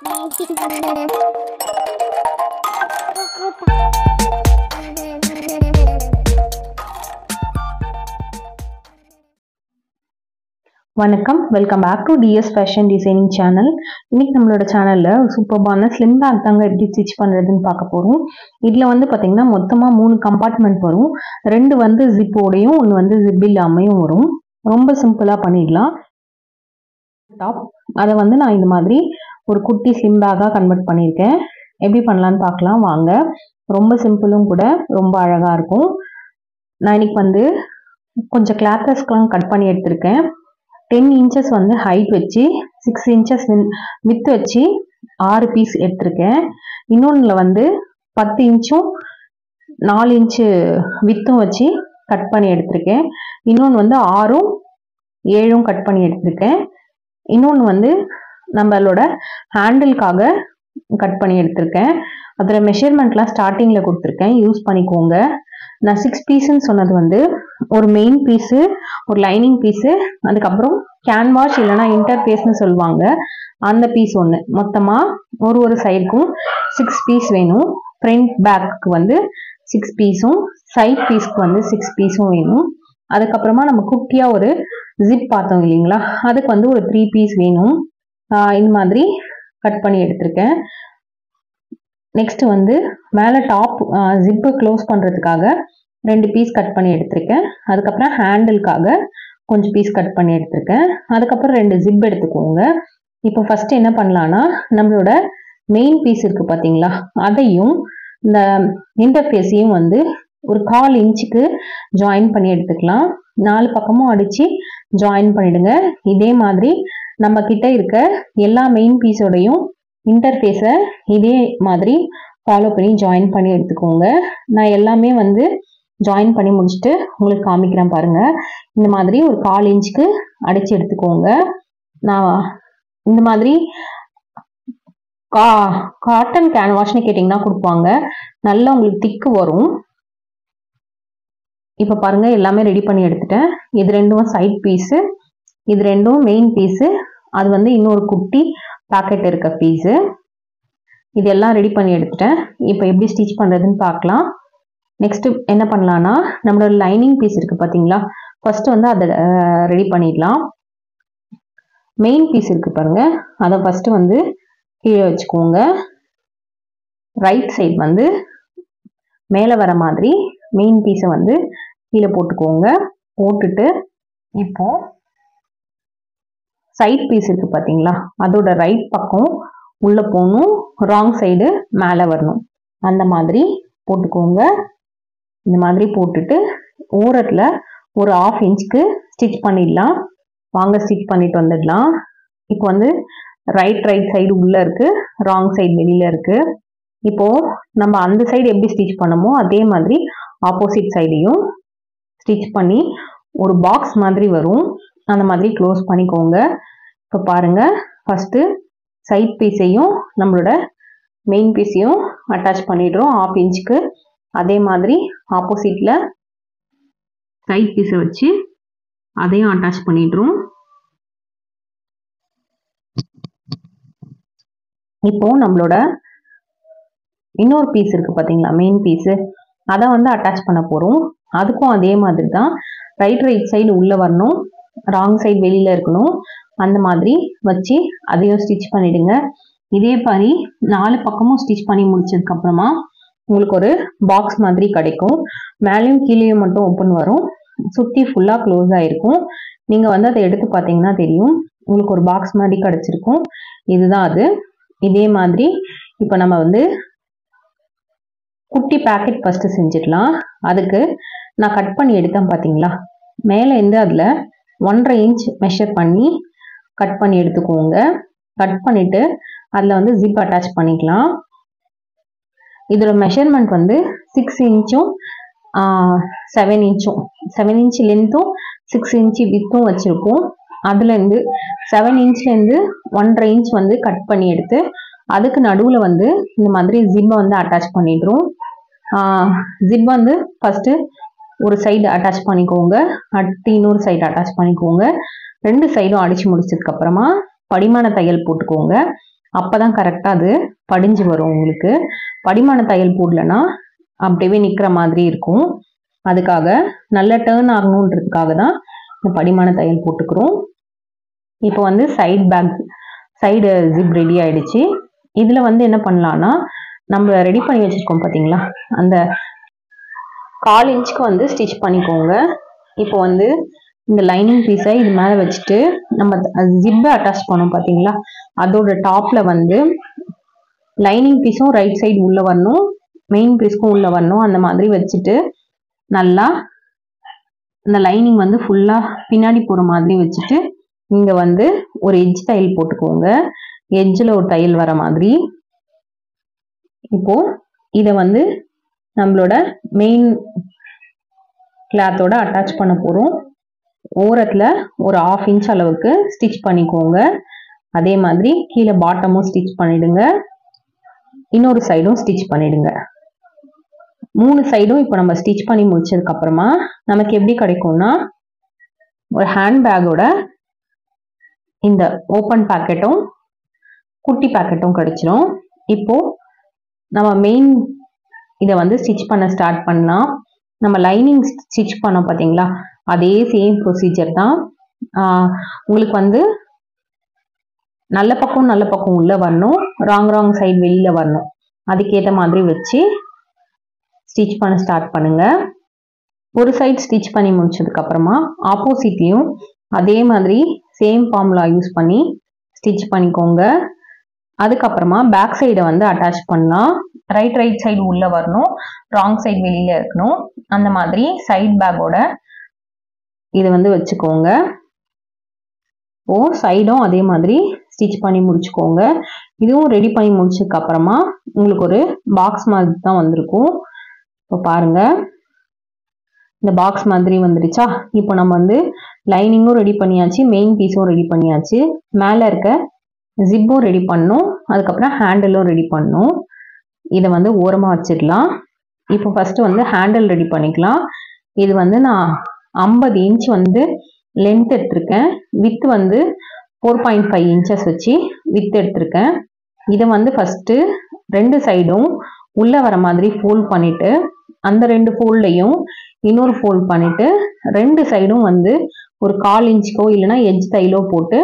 வணக்கம், welcome back to DS fashion designing channel. இன்னைக்கு நம்மளோட சேனல்ல சூப்பர்பான ஸ்லிம் பேக் தாங்க எப்படி ஸ்டிச் பண்றதுன்னு பார்க்க போறோம். இதுல வந்து பாத்தீங்கன்னா மொத்தமா 3 கம்பார்ட்மெண்ட் வரும். 2 வந்து ஜிப்போடையும் 1 வந்து ஜிப் இல்லாமையும் வரும். ரொம்ப சிம்பிளா பண்ணிடலாம். டாப் அதை வந்து நான் இந்த மாதிரி ஒரு குட்டி ஸ்லிம் பேக்கா கன்வெர்ட் பண்ணியிருக்கேன். எப்படி பண்ணலான்னு பார்க்கலாம் வாங்க. ரொம்ப சிம்பிளும் கூட, ரொம்ப அழகா இருக்கும். நான் இன்னைக்கு வந்து கொஞ்சம் கிளாத்தஸ்க்கெல்லாம் கட் பண்ணி எடுத்திருக்கேன். 10 inches வந்து ஹைட் வச்சு 6 inches வித் வச்சு 6 பீஸ் எடுத்திருக்கேன். இன்னொன்னுல வந்து 10 inchம் 4 inch வித்தும் வச்சு கட் பண்ணி எடுத்திருக்கேன். இன்னொன்று வந்து 6ம் 7ம் கட் பண்ணி எடுத்திருக்கேன். இன்னொன்று வந்து நம்மளோட ஹேண்டிலுக்காக கட் பண்ணி எடுத்திருக்கேன். அதில் மெஷர்மெண்ட்லாம் ஸ்டார்டிங்கில் கொடுத்துருக்கேன், யூஸ் பண்ணிக்கோங்க. நான் 6 பீஸ்ன்னு சொன்னது வந்து ஒரு மெயின் பீஸு, ஒரு லைனிங் பீஸு, அதுக்கப்புறம் கேன்வாஷ் இல்லைன்னா இன்டர்ஃபேஸ்னு சொல்லுவாங்க அந்த பீஸ் ஒன்று. மொத்தமாக ஒரு சைடுக்கும் 6 பீஸ் வேணும். ஃப்ரண்ட் பேக்கு வந்து 6 பீஸும், சைட் பீஸ்க்கு வந்து 6 பீஸும் வேணும். அதுக்கப்புறமா நம்ம குட்டியாக ஒரு ஜிப் பார்த்தோம் இல்லைங்களா, அதுக்கு வந்து ஒரு 3 பீஸ் வேணும். இந்த மாதிரி கட் பண்ணி எடுத்திருக்கேன். நெக்ஸ்ட் வந்து மேலே டாப் ஜிப்பு க்ளோஸ் பண்ணுறதுக்காக 2 பீஸ் கட் பண்ணி எடுத்திருக்கேன். அதுக்கப்புறம் ஹேண்டிலுக்காக கொஞ்சம் பீஸ் கட் பண்ணி எடுத்திருக்கேன். அதுக்கப்புறம் 2 ஜிப் எடுத்துக்கோங்க. இப்போ ஃபர்ஸ்ட் என்ன பண்ணலான்னா, நம்மளோட மெயின் பீஸ் இருக்கு பார்த்தீங்களா, அதையும் இந்த இன்டர்ஃபேஸையும் வந்து ஒரு 1/4 இன்ச்சுக்கு ஜாயின் பண்ணி எடுத்துக்கலாம். 4 பக்கமும் அடித்து ஜாயின் பண்ணிடுங்க. இதே மாதிரி நம்ம கிட்ட இருக்க எல்லா மெயின் பீஸோடையும் இன்டர்ஃபேஸை இதே மாதிரி ஃபாலோ பண்ணி ஜாயின் பண்ணி எடுத்துக்கோங்க. நான் எல்லாமே வந்து ஜாயின் பண்ணி முடிச்சுட்டு உங்களுக்கு காமிக்கிறேன் பாருங்க. இந்த மாதிரி ஒரு 1/4 இன்ச்சுக்கு அடிச்சு எடுத்துக்கோங்க. நான் இந்த மாதிரி காட்டன் கேன்வாஷ்னு கேட்டிங்கன்னா கொடுப்பாங்க, நல்லா உங்களுக்கு திக்கு வரும். இப்போ பாருங்க எல்லாமே ரெடி பண்ணி எடுத்துட்டேன். இது 2ம் சைட் பீஸு, இது 2ம் மெயின் பீஸு, அது வந்து இன்னொரு குட்டி பாக்கெட் இருக்க பீஸு. இதெல்லாம் ரெடி பண்ணி எடுத்துட்டேன். இப்போ எப்படி ஸ்டிச் பண்ணுறதுன்னு பார்க்கலாம். நெக்ஸ்ட் என்ன பண்ணலான்னா, நம்மளோட லைனிங் பீஸ் இருக்கு பார்த்தீங்களா, ஃபர்ஸ்ட் வந்து அதை ரெடி பண்ணிடலாம். மெயின் பீஸ் இருக்கு பாருங்க, அதை ஃபர்ஸ்ட் வந்து கீழே வச்சுக்கோங்க. ரைட் சைடு வந்து மேலே வர மாதிரி மெயின் பீஸை வந்து கீழே போட்டுக்கோங்க. போட்டுட்டு இப்போ சைட் பீஸ் இருக்கு பார்த்தீங்களா, அதோட ரைட் பக்கம் உள்ள போகணும், ராங் சைடு மேலே வரணும். அந்த மாதிரி போட்டுக்கோங்க. இந்த மாதிரி போட்டுட்டு ஓரத்தில் ஒரு 1/2 இன்ச்சுக்கு ஸ்டிச் பண்ணிடலாம். வாங்க ஸ்டிச் பண்ணிட்டு வந்துடலாம். இப்போ வந்து ரைட் சைடு உள்ள இருக்கு, ராங் சைடு வெளியில இருக்கு. இப்போ நம்ம அந்த சைடு எப்படி ஸ்டிச் பண்ணமோ அதே மாதிரி ஆப்போசிட் சைடையும் ஸ்டிச் பண்ணி ஒரு பாக்ஸ் மாதிரி வரும், அந்த மாதிரி க்ளோஸ் பண்ணிக்கோங்க. இப்போ பாருங்க, ஃபர்ஸ்ட் சைட் பீஸையும் நம்மளோட மெயின் பீஸையும் அட்டாச் பண்ணிடுறோம் 1/2 இன்ச்சுக்கு. அதே மாதிரி ஆப்போசிட்ல சைட் பீஸை வச்சு அதையும் அட்டாச் பண்ணிடுறோம். இப்போ நம்மளோட இன்னொரு பீஸ் இருக்கு பார்த்தீங்களா, மெயின் பீஸு, அதை வந்து அட்டாச் பண்ண போகிறோம். அதுக்கும் அதே மாதிரி தான் ரைட் சைடு உள்ளே வரணும், ராங் சைடு வெளியில் இருக்கணும். அந்த மாதிரி வச்சு அதையும் ஸ்டிச் பண்ணிடுங்க. இதே மாதிரி 4 பக்கமும் ஸ்டிச் பண்ணி முடிச்சதுக்கப்புறமா உங்களுக்கு ஒரு பாக்ஸ் மாதிரி கிடைக்கும். மேலேயும் கீழேயும் மட்டும் ஓப்பன் வரும், சுற்றி ஃபுல்லாக க்ளோஸ் ஆகிருக்கும். நீங்கள் வந்து அதை எடுத்து பார்த்தீங்கன்னா தெரியும், உங்களுக்கு ஒரு பாக்ஸ் மாதிரி கிடச்சிருக்கும். இதுதான் அது. இதே மாதிரி இப்போ நம்ம வந்து குட்டி பேக்கெட் ஃபஸ்ட்டு செஞ்சிடலாம். அதுக்கு நான் கட் பண்ணி எடுத்தேன் பார்த்தீங்களா, மேலேருந்து அதில் 1/2 இன்ச் மெஷர் பண்ணி கட் பண்ணி எடுத்துக்கோங்க. கட் பண்ணிவிட்டு அதில் வந்து ஜிப் அட்டாச் பண்ணிக்கலாம். இதோட மெஷர்மெண்ட் வந்து 6 இன்ச்சும் 7 இன்ச்சும், 7 இன்ச் லென்த்தும் 6 இன்ச்சு வித்தும் வச்சுருக்கோம். அதுலேருந்து 7 இன்ச்லேருந்து 1/2 இன்ச் வந்து கட் பண்ணி எடுத்து அதுக்கு நடுவில் வந்து இந்த மாதிரி ஜிப்பை வந்து அட்டாச் பண்ணிடுறோம். ஜிப் வந்து ஃபஸ்ட்டு ஒரு சைடு அட்டாச் பண்ணிக்கோங்க, அடுத்து இன்னொரு சைடு அட்டாச் பண்ணிக்கோங்க. 2 சைடும் அடித்து முடிச்சதுக்கப்புறமா படிமான தையல் போட்டுக்கோங்க. அப்பதான் கரெக்டா அது படிஞ்சு வரும். உங்களுக்கு படிமான தையல் போடலன்னா அப்படியே நிக்கிற மாதிரி இருக்கும். அதுக்காக நல்ல டர்ன் ஆகணுன்றதுக்காக தான் இந்த படிமான தையல் போட்டுக்கிறோம். இப்போ வந்து சைடு ஜிப் ரெடி ஆயிடுச்சு. இதுல வந்து என்ன பண்ணலாம்னா, நம்ம ரெடி பண்ணி வச்சிருக்கோம் பாத்தீங்களா, அந்த 1/4 இன்ச்சுக்கு வந்து ஸ்டிச் பண்ணிக்கோங்க. இப்போ வந்து இந்த லைனிங் பீஸை இது மேல வச்சுட்டு நம்ம ஜிப்பை அட்டாச் பண்ணோம் பாத்தீங்களா, அதோட டாப்ல வந்து லைனிங் பீஸும் ரைட் சைடு உள்ள வரணும், மெயின் பீஸ்க்கும் உள்ள வரணும். அந்த மாதிரி வச்சுட்டு நல்லா இந்த லைனிங் வந்து ஃபுல்லா பின்னாடி போற மாதிரி வச்சுட்டு இங்க வந்து ஒரு எட்ஜ் தையல் போட்டுக்கோங்க. எட்ஜில் ஒரு தையல் வர மாதிரி. இப்போ இதை வந்து நம்மளோட மெயின் கிளாத்தோட அட்டாச் பண்ண போறோம். ஓரத்துல ஒரு 1/2 இன்ச் அளவுக்கு ஸ்டிச் பண்ணிக்கோங்க. அதே மாதிரி கீழே பாட்டமும் ஸ்டிச் பண்ணிடுங்க, இன்னொரு சைடும் ஸ்டிச் பண்ணிடுங்க. 3 சைடும் இப்போ நம்ம ஸ்டிச் பண்ணி முடிச்சதுக்கு அப்புறமா நமக்கு எப்படி கிடைக்கும்னா, ஒரு ஹேண்ட் பேக்கோட இந்த ஓப்பன் பாக்கெட்டும் குட்டி பாக்கெட்டும் கிடைச்சிடும். இப்போ நம்ம மெயின் இதை வந்து ஸ்டிச் பண்ண ஸ்டார்ட் பண்ணலாம். நம்ம லைனிங் ஸ்டிச் பண்ணோம் பார்த்தீங்களா, அதே சேம் ப்ரொசீஜர் தான். உங்களுக்கு வந்து நல்ல பக்கம் உள்ள வரணும், ராங் சைடு வெளியில வரணும். அதுக்கேற்ற மாதிரி வச்சு ஸ்டிச் பண்ண ஸ்டார்ட் பண்ணுங்க. ஒரு சைடு ஸ்டிச் பண்ணி முடிச்சதுக்கு அப்புறமா ஆப்போசிட்லையும் அதே மாதிரி சேம் ஃபார்முலா யூஸ் பண்ணி ஸ்டிச் பண்ணிக்கோங்க. அதுக்கப்புறமா பேக் சைடை வந்து அட்டாச் பண்ணலாம். ரைட் சைடு உள்ள வரணும், ராங் சைடு வெளியில இருக்கணும். அந்த மாதிரி சைட் பேக்கோட இதை வந்து வச்சுக்கோங்க. சைடும் அதே மாதிரி ஸ்டிச் பண்ணி முடிச்சுக்கோங்க. இதுவும் ரெடி பண்ணி முடிச்சதுக்கு அப்புறமா உங்களுக்கு ஒரு பாக்ஸ் மாதிரி தான் வந்திருக்கும். இப்போ பாருங்க, இந்த பாக்ஸ் மாதிரி வந்துடுச்சா. இப்போ நம்ம வந்து லைனிங்கும் ரெடி பண்ணியாச்சு, மெயின் பீஸும் ரெடி பண்ணியாச்சு, மேலே இருக்க ஜிப்பும் ரெடி பண்ணணும், அதுக்கப்புறம் ஹேண்டிலும் ரெடி பண்ணணும். இதை வந்து ஓரமாக வச்சிடலாம். இப்போ ஃபர்ஸ்ட் வந்து ஹேண்டில் ரெடி பண்ணிக்கலாம். இது வந்து நான் 50 இன்ச் வந்து லென்த் எடுத்திருக்கேன். வித் வந்து 4.5 இன்ச்சஸ் வச்சு வித் எடுத்திருக்கேன். இதை வந்து ஃபர்ஸ்ட் 2 சைடும் உள்ள வர மாதிரி ஃபோல்ட் பண்ணிட்டு, அந்த 2 ஃபோல்டையும் இன்னொரு ஃபோல்ட் பண்ணிட்டு 2 சைடும் வந்து ஒரு 1/4 இன்ச்சுக்கோ இல்லைன்னா எட்ஜ் தையலோ போட்டு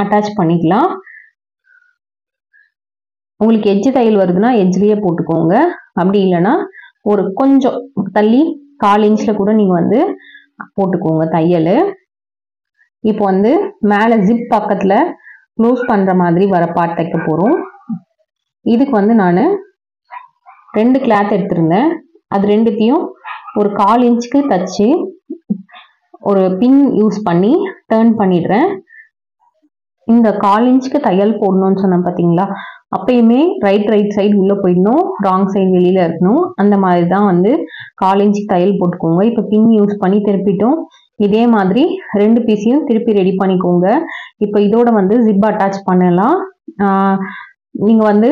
அட்டாச் பண்ணிக்கலாம். உங்களுக்கு எட்ஜ் தையல் வருதுன்னா எட்ஜ்லயே போட்டுக்கோங்க. அப்படி இல்லைன்னா ஒரு கொஞ்சம் தள்ளி 1/4 இன்ச்ல கூட நீங்க வந்து போட்டுக்கோங்க தையல். இப்போ வந்து மேலே ஜிப் பக்கத்துல க்ளோஸ் பண்ற மாதிரி வர பார்ட் தைக்க போறோம். இதுக்கு வந்து நான் 2 கிளாத் எடுத்திருந்தேன். அது ரெண்டுத்தையும் ஒரு 1/4 இன்ச்சுக்கு தச்சு ஒரு பின் யூஸ் பண்ணி டர்ன் பண்ணிடுறேன். இந்த 1/4 இன்ச்சுக்கு தையல் போடணும்னு சொன்னேன் பார்த்தீங்களா, அப்பயுமே ரைட் சைடு உள்ள போயிடணும், ராங் சைடு வெளியில இருக்கணும். அந்த மாதிரி தான் வந்து 1/4 இன்ச்சுக்கு தையல் போட்டுக்கோங்க. இப்போ பின் யூஸ் பண்ணி திருப்பிட்டோம். இதே மாதிரி 2 பீஸையும் திருப்பி ரெடி பண்ணிக்கோங்க. இப்போ இதோட வந்து ஜிப் அட்டாச் பண்ணலாம். நீங்க வந்து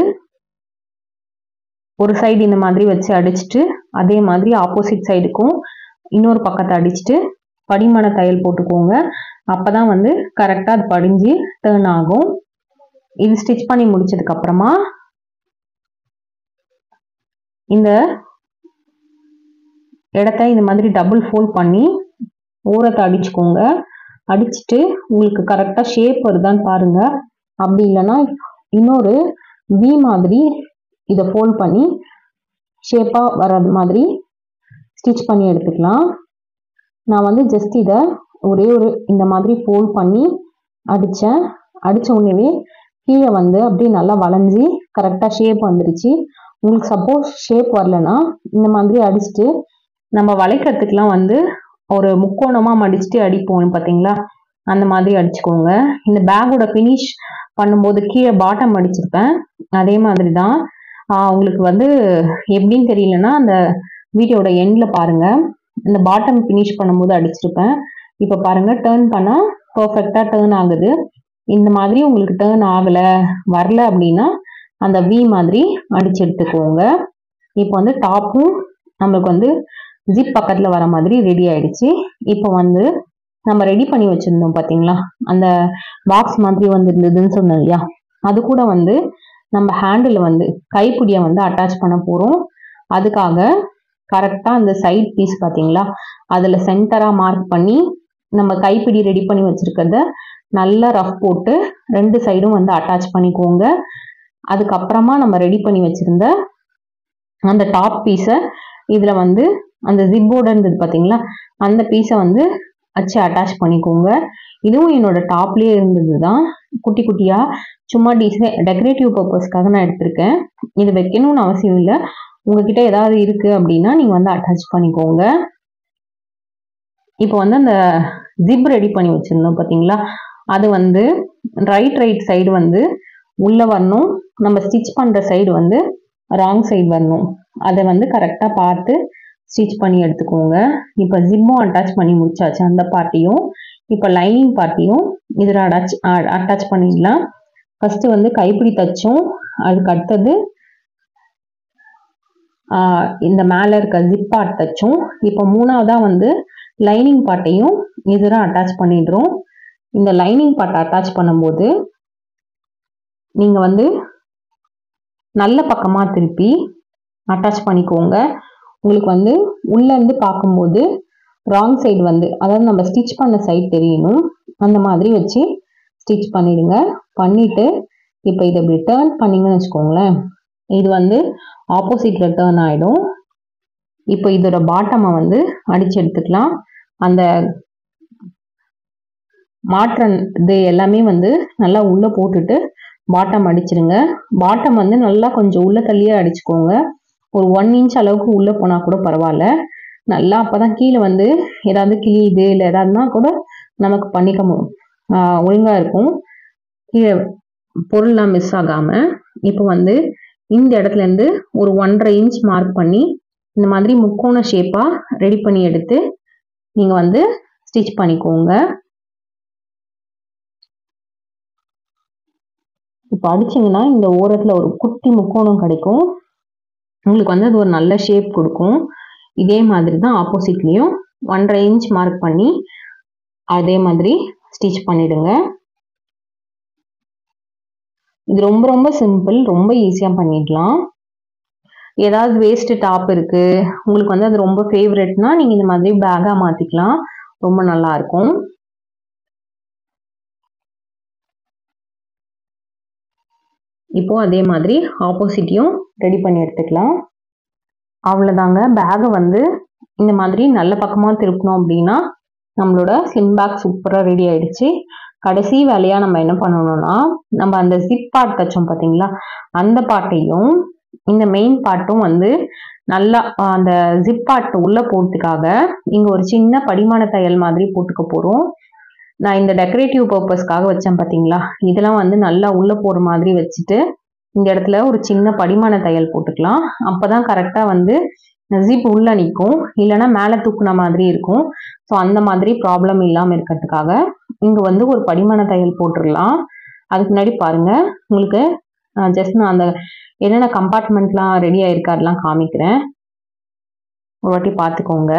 ஒரு சைடு இந்த மாதிரி வச்சு அடிச்சுட்டு அதே மாதிரி ஆப்போசிட் சைடுக்கும் இன்னொரு பக்கத்தை அடிச்சுட்டு படிமான தையல் போட்டுக்கோங்க. அப்பதான் வந்து கரெக்டா அது படிஞ்சு டர்ன் ஆகும். இது ஸ்டிச் பண்ணி முடிச்சதுக்கு அப்புறமா இந்த இடத்த இந்த மாதிரி டபுள் ஃபோல்ட் பண்ணி ஓரத்தை அடிச்சுக்கோங்க. அடிச்சுட்டு உங்களுக்கு கரெக்டா ஷேப் வருதான்னு பாருங்க. அப்படி இல்லைன்னா இன்னொரு வி மாதிரி இதை ஃபோல்ட் பண்ணி ஷேப்பா வர்றது மாதிரி ஸ்டிச் பண்ணி எடுத்துக்கலாம். நான் வந்து ஜஸ்ட் இதை ஒரே இந்த மாதிரி ஃபோல்ட் பண்ணி அடித்தேன். அடித்த உடனே கீழே வந்து அப்படியே நல்லா வளைஞ்சி கரெக்டாக ஷேப் வந்துடுச்சு. உங்களுக்கு சப்போஸ் ஷேப் வரலன்னா இந்த மாதிரி அடிச்சுட்டு நம்ம வளைக்கிறதுக்கெலாம் வந்து ஒரு முக்கோணமாக மடிச்சுட்டு அடிப்போம் பார்த்தீங்களா, அந்த மாதிரி அடிச்சுக்கோங்க. இந்த பேக்கோட ஃபினிஷ் பண்ணும்போது கீழே பாட்டம் அடிச்சிருப்பேன், அதே மாதிரி தான். உங்களுக்கு வந்து எப்படின்னு தெரியலன்னா அந்த வீடியோட எண்டில் பாருங்க, இந்த பாட்டம் ஃபினிஷ் பண்ணும்போது அடிச்சிருப்பேன். இப்போ பாருங்க டர்ன் பண்ணால் பர்ஃபெக்டாக டர்ன் ஆகுது. இந்த மாதிரி உங்களுக்கு டர்ன் ஆகலை வரல அப்படின்னா அந்த வி மாதிரி அடிச்சு எடுத்துக்கோங்க. இப்போ வந்து டாப்பும் நம்மளுக்கு வந்து ஜிப் பக்கத்தில் வர மாதிரி ரெடி ஆயிடுச்சு. இப்போ வந்து நம்ம ரெடி பண்ணி வச்சிருந்தோம் பார்த்தீங்களா, அந்த பாக்ஸ் மாதிரி வந்துருந்ததுன்னு சொன்னோம் இல்லையா, அது கூட வந்து நம்ம ஹேண்டில் வந்து கைப்பிடியை வந்து அட்டாச் பண்ண போகிறோம். அதுக்காக கரெக்டாக அந்த சைட் பீஸ் பார்த்தீங்களா, அதில் சென்டராக மார்க் பண்ணி நம்ம கைப்பிடி ரெடி பண்ணி வச்சுருக்கிறத நல்லா ரஃப் போட்டு 2 சைடும் வந்து அட்டாச் பண்ணிக்கோங்க. அதுக்கப்புறமா நம்ம ரெடி பண்ணி வச்சுருந்த அந்த டாப் பீஸை இதில் வந்து அந்த ஜிப்போட இருந்தது பார்த்தீங்களா, அந்த பீஸை வந்து வச்சு அட்டாச் பண்ணிக்கோங்க. இதுவும் என்னோட டாப்லேயே இருந்தது தான், குட்டி குட்டியாக சும்மா டெக்கரேட்டிவ் பர்பஸ்க்காக நான் எடுத்திருக்கேன். இது வைக்கணும்னு அவசியம் இல்லை. உங்ககிட்ட ஏதாவது இருக்குது அப்படின்னா நீங்கள் வந்து அட்டாச் பண்ணிக்கோங்க. இப்போ வந்து அந்த ஜிப் ரெடி பண்ணி வச்சுருந்தோம் பார்த்தீங்களா, அது வந்து ரைட் சைடு வந்து உள்ளே வரணும், நம்ம ஸ்டிச் பண்ணுற சைடு வந்து ராங் சைடு வரணும். அதை வந்து கரெக்டாக பார்த்து ஸ்டிச் பண்ணி எடுத்துக்கோங்க. இப்போ ஜிப்பும் அட்டாச் பண்ணி முடிச்சாச்சு அந்த பார்ட்டியும். இப்போ லைனிங் பார்ட்டியும் இதில் அட்டாச் பண்ணிடலாம். ஃபஸ்ட்டு வந்து கைப்பிடி தச்சோம், அதுக்கு அடுத்தது இந்த மேலே இருக்க ஜிப் பார்ட் தச்சோம். இப்போ மூணாவதாக வந்து லைனிங் பார்ட்டையும் இதில் அட்டாச் பண்ணிடுறோம். இந்த லைனிங் பார்ட் அட்டாச் பண்ணும்போது நீங்கள் வந்து நல்ல பக்கமாக திருப்பி அட்டாச் பண்ணிக்கோங்க. உங்களுக்கு வந்து உள்ளேருந்து பார்க்கும்போது ராங் சைடு வந்து, அதாவது நம்ம ஸ்டிச் பண்ண சைடு தெரியணும், அந்த மாதிரி வச்சு ஸ்டிச் பண்ணிடுங்க. பண்ணிவிட்டு இப்போ இதை இப்படி டேர்ன் பண்ணிங்கன்னு வச்சுக்கோங்களேன், இது வந்து ஆப்போசிட்டில் டேர்ன் ஆகிடும். இப்போ இதோட பாட்டமை வந்து அடித்து எடுத்துக்கலாம். அந்த மாற்றுறது எல்லாமே வந்து நல்லா உள்ளே போட்டுட்டு பாட்டம் அடிச்சிருங்க. பாட்டம் வந்து நல்லா கொஞ்சம் உள்ள தள்ளியே அடிச்சுக்கோங்க. ஒரு 1 இன்ச் அளவுக்கு உள்ளே போனால் கூட பரவாயில்ல. நல்லா அப்போ தான் கீழே வந்து ஏதாவது கிளியுது இல்லை ஏதாவதுனா கூட நமக்கு பண்ணிக்க ஒழுங்காக இருக்கும், கீழே பொருள்லாம் மிஸ் ஆகாமல். இப்போ வந்து இந்த இடத்துலேருந்து ஒரு 1.5 இன்ச் மார்க் பண்ணி இந்த மாதிரி முக்கோண ஷேப்பாக ரெடி பண்ணி எடுத்து நீங்கள் வந்து ஸ்டிச் பண்ணிக்கோங்க. இப்போ அடிச்சிங்கன்னா இந்த ஓரத்தில் ஒரு குட்டி முக்கோணம் கிடைக்கும், உங்களுக்கு வந்து அது ஒரு நல்ல ஷேப் கொடுக்கும். இதே மாதிரி தான் ஆப்போசிட்லேயும் 1.5 இன்ச் மார்க் பண்ணி அதே மாதிரி ஸ்டிச் பண்ணிடுங்க. இது ரொம்ப ரொம்ப சிம்பிள், ரொம்ப ஈஸியாக பண்ணிடலாம். ஏதாவது வேஸ்ட் டாப் இருக்குது உங்களுக்கு வந்து அது ரொம்ப ஃபேவரெட்னா நீங்கள் இந்த மாதிரி பேக்காக மாற்றிக்கலாம், ரொம்ப நல்லாயிருக்கும். இப்போ அதே மாதிரி ஆப்போசிட்டையும் ரெடி பண்ணி எடுத்துக்கலாம். அவ்வளோதாங்க, பேக்கை வந்து இந்த மாதிரி நல்ல பக்கமாக திருப்பணும் அப்படின்னா நம்மளோட ஸ்லிம் பேக் சூப்பராக ரெடி ஆயிடுச்சு. கடைசி வேலையாக நம்ம என்ன பண்ணணும்னா, நம்ம அந்த ஜிப் பார்ட் தச்சோம் பார்த்தீங்களா, அந்த பார்ட்டையும் இந்த மெயின் பார்ட்டும் வந்து நல்லா அந்த ஜிப் பார்ட் உள்ளே போகிறதுக்காக இங்கே ஒரு சின்ன படிமான தையல் மாதிரி போட்டுக்க போகிறோம். நான் இந்த டெக்கரேட்டிவ் பர்பஸ்க்காக வச்சேன் பார்த்தீங்களா, இதெல்லாம் வந்து நல்லா உள்ளே போகிற மாதிரி வச்சுட்டு இந்த இடத்துல ஒரு சின்ன படிமான தையல் போட்டுக்கலாம். அப்போ தான் கரெக்டாக வந்து ஜிப் உள்ளே நிற்கும், இல்லைனா மேலே தூக்குன மாதிரி இருக்கும். ஸோ அந்த மாதிரி ப்ராப்ளம் இல்லாமல் இருக்கிறதுக்காக இங்கே வந்து ஒரு படிமான தையல் போட்டுடலாம். அதுக்கு முன்னாடி பாருங்கள், உங்களுக்கு ஜஸ்ட் நான் அந்த என்னென்ன கம்பார்ட்மெண்ட்லாம் ரெடி ஆகிருக்கு அதெல்லாம் காமிக்கிறேன், ஒரு வாட்டி பார்த்துக்கோங்க.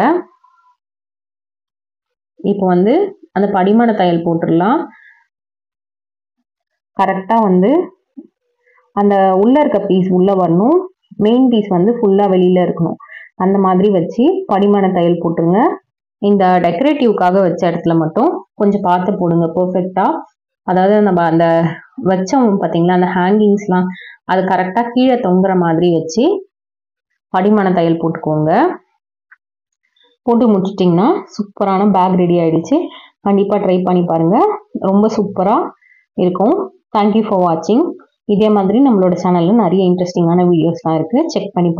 இப்போ வந்து அந்த படிமான தையல் போட்டுடலாம். கரெக்டாக வந்து அந்த உள்ளே இருக்க பீஸ் உள்ளே வரணும், மெயின் பீஸ் வந்து ஃபுல்லாக வெளியில் இருக்கணும், அந்த மாதிரி வச்சு படிமான தையல் போட்டுருங்க. இந்த டெக்கரேட்டிவ்க்காக வச்ச இடத்துல மட்டும் கொஞ்சம் பார்த்து போடுங்க பர்ஃபெக்டாக. அதாவது நம்ம அந்த வச்சோம் பார்த்தீங்களா அந்த ஹேங்கிங்ஸ்லாம், அது கரெக்டாக கீழே தொங்குற மாதிரி வச்சு படிமான தையல் போட்டுக்கோங்க. போட்டு முடிச்சிட்டிங்கன்னா சூப்பரான பேக் ரெடி ஆகிடுச்சு. கண்டிப்பாக ட்ரை பண்ணி பாருங்கள், ரொம்ப சூப்பராக இருக்கும். தேங்க்யூ ஃபார் வாட்சிங். இதே மாதிரி நம்மளோட சேனலில் நிறைய இன்ட்ரெஸ்டிங்கான வீடியோஸ்லாம் இருக்குது, செக் பண்ணி பாருங்கள்.